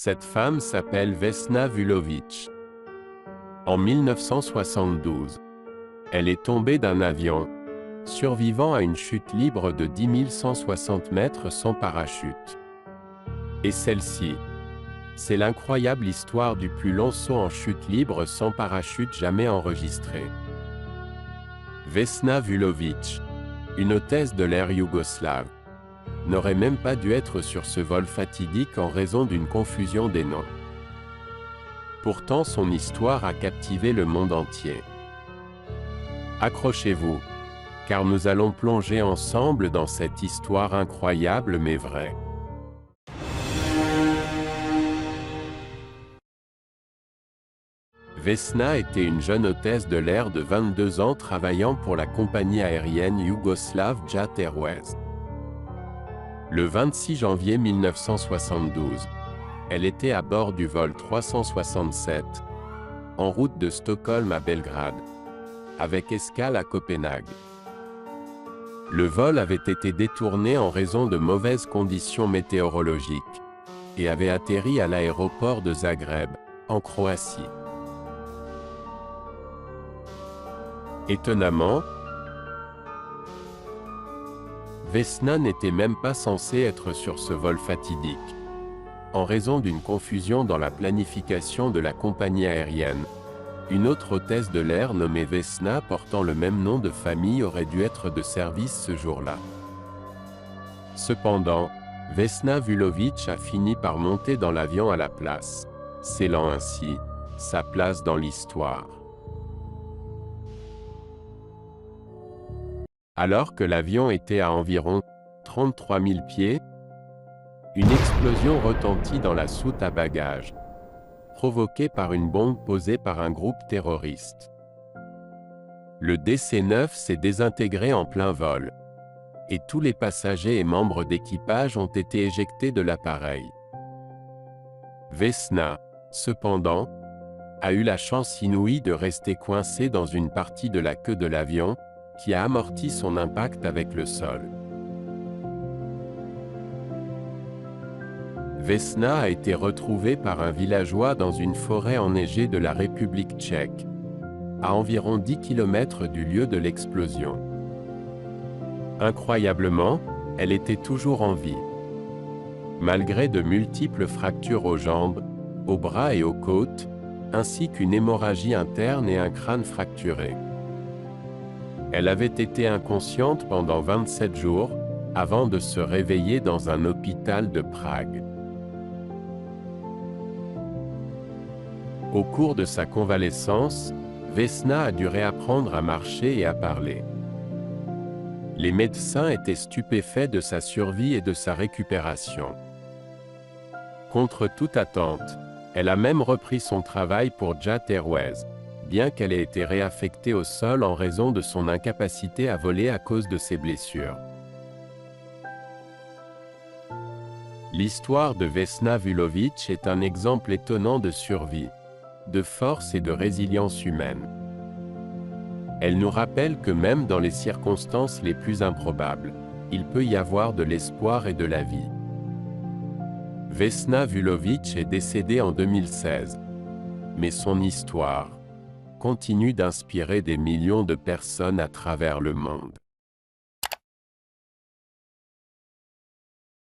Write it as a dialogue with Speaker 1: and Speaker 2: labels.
Speaker 1: Cette femme s'appelle Vesna Vulović. En 1972, elle est tombée d'un avion, survivant à une chute libre de 10 160 mètres sans parachute. Et celle-ci, c'est l'incroyable histoire du plus long saut en chute libre sans parachute jamais enregistré. Vesna Vulović, une hôtesse de l'air yougoslave, n'aurait même pas dû être sur ce vol fatidique en raison d'une confusion des noms. Pourtant son histoire a captivé le monde entier. Accrochez-vous, car nous allons plonger ensemble dans cette histoire incroyable mais vraie. Vesna était une jeune hôtesse de l'air de 22 ans travaillant pour la compagnie aérienne yougoslave JAT Airways. Le 26 janvier 1972, elle était à bord du vol 367, en route de Stockholm à Belgrade, avec escale à Copenhague. Le vol avait été détourné en raison de mauvaises conditions météorologiques, et avait atterri à l'aéroport de Zagreb, en Croatie. Étonnamment, Vesna n'était même pas censée être sur ce vol fatidique, en raison d'une confusion dans la planification de la compagnie aérienne. Une autre hôtesse de l'air nommée Vesna portant le même nom de famille aurait dû être de service ce jour-là. Cependant, Vesna Vulović a fini par monter dans l'avion à la place, scellant ainsi sa place dans l'histoire. Alors que l'avion était à environ 33 000 pieds, une explosion retentit dans la soute à bagages, provoquée par une bombe posée par un groupe terroriste. Le DC-9 s'est désintégré en plein vol, et tous les passagers et membres d'équipage ont été éjectés de l'appareil. Vesna, cependant, a eu la chance inouïe de rester coincée dans une partie de la queue de l'avion, qui a amorti son impact avec le sol. Vesna a été retrouvée par un villageois dans une forêt enneigée de la République tchèque, à environ 10 km du lieu de l'explosion. Incroyablement, elle était toujours en vie. Malgré de multiples fractures aux jambes, aux bras et aux côtes, ainsi qu'une hémorragie interne et un crâne fracturé. Elle avait été inconsciente pendant 27 jours, avant de se réveiller dans un hôpital de Prague. Au cours de sa convalescence, Vesna a dû réapprendre à marcher et à parler. Les médecins étaient stupéfaits de sa survie et de sa récupération. Contre toute attente, elle a même repris son travail pour JAT Airways, bien qu'elle ait été réaffectée au sol en raison de son incapacité à voler à cause de ses blessures. L'histoire de Vesna Vulović est un exemple étonnant de survie, de force et de résilience humaine. Elle nous rappelle que même dans les circonstances les plus improbables, il peut y avoir de l'espoir et de la vie. Vesna Vulović est décédée en 2016, mais son histoire continue d'inspirer des millions de personnes à travers le monde.